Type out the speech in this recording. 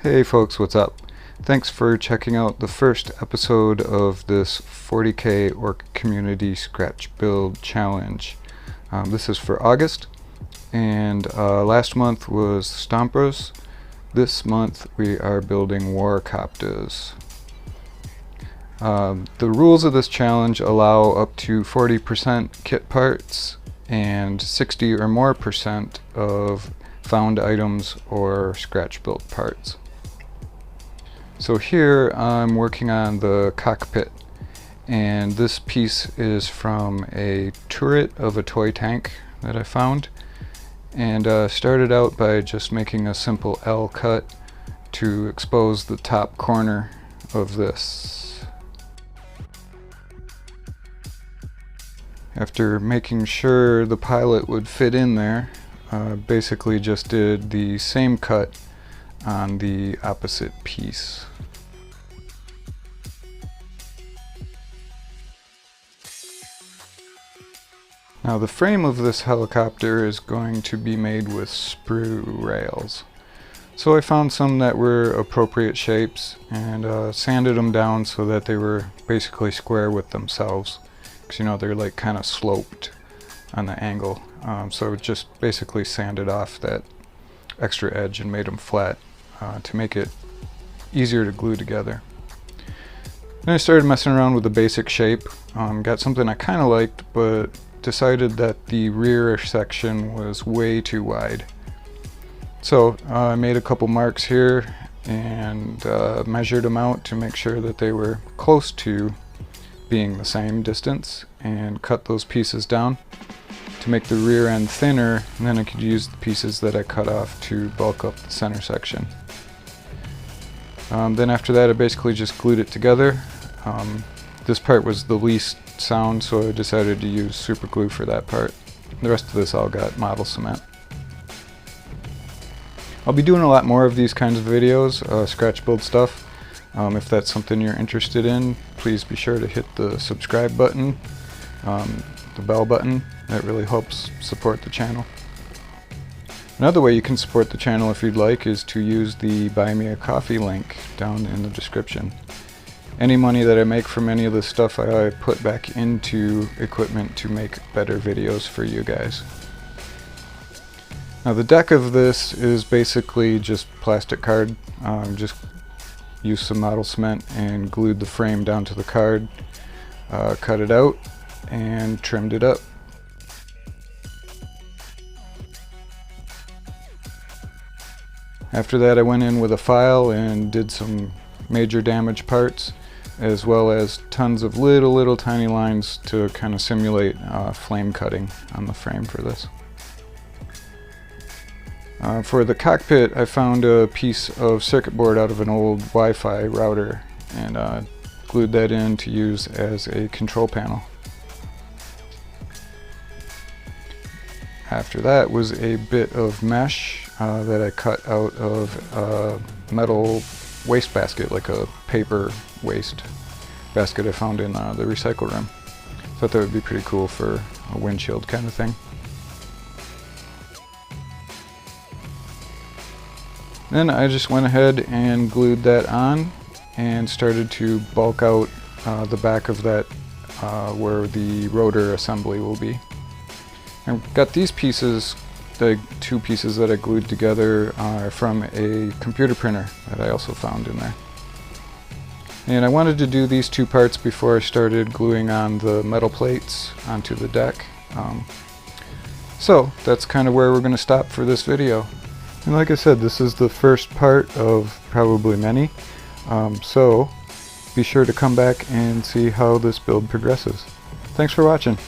Hey folks, what's up? Thanks for checking out the first episode of this 40k Ork Community Scratch Build Challenge. This is for August, and last month was Stompers. This month we are building Warkoptas. The rules of this challenge allow up to 40% kit parts and 60 or more % of found items or scratch built parts. So here I'm working on the cockpit, and this piece is from a turret of a toy tank that I found, and started out by just making a simple L cut to expose the top corner of this. After making sure the pilot would fit in there, basically just did the same cut on the opposite piece. Now the frame of this helicopter is going to be made with sprue rails. So I found some that were appropriate shapes and sanded them down so that they were basically square with themselves. Because you know they're like kind of sloped on the angle. So just basically sanded off that extra edge and made them flat to make it easier to glue together. Then I started messing around with the basic shape. Got something I kind of liked, but decided that the rear section was way too wide. So I made a couple marks here and measured them out to make sure that they were close to being the same distance, and cut those pieces down to make the rear end thinner, and then I could use the pieces that I cut off to bulk up the center section. Then after that I basically just glued it together. This part was the least sound, so I decided to use super glue for that part. The rest of this all got model cement. I'll be doing a lot more of these kinds of videos, scratch build stuff. If that's something you're interested in, please be sure to hit the subscribe button, the bell button. That really helps support the channel. Another way you can support the channel if you'd like is to use the Buy Me a Coffee link down in the description. Any money that I make from any of this stuff I put back into equipment to make better videos for you guys. Now the deck of this is basically just plastic card. Just used some model cement and glued the frame down to the card, cut it out and trimmed it up. After that I went in with a file and did some major damage parts, as well as tons of little tiny lines to kind of simulate flame cutting on the frame for this. For the cockpit I found a piece of circuit board out of an old Wi-Fi router and glued that in to use as a control panel. After that was a bit of mesh that I cut out of a metal waste basket, like a paper waste basket I found in the recycle room. Thought that would be pretty cool for a windshield kind of thing. Then I just went ahead and glued that on and started to bulk out the back of that where the rotor assembly will be. I got these pieces, the two pieces that I glued together are from a computer printer that I also found in there. And I wanted to do these two parts before I started gluing on the metal plates onto the deck. So that's kind of where we're going to stop for this video. And like I said, this is the first part of probably many. So be sure to come back and see how this build progresses. Thanks for watching.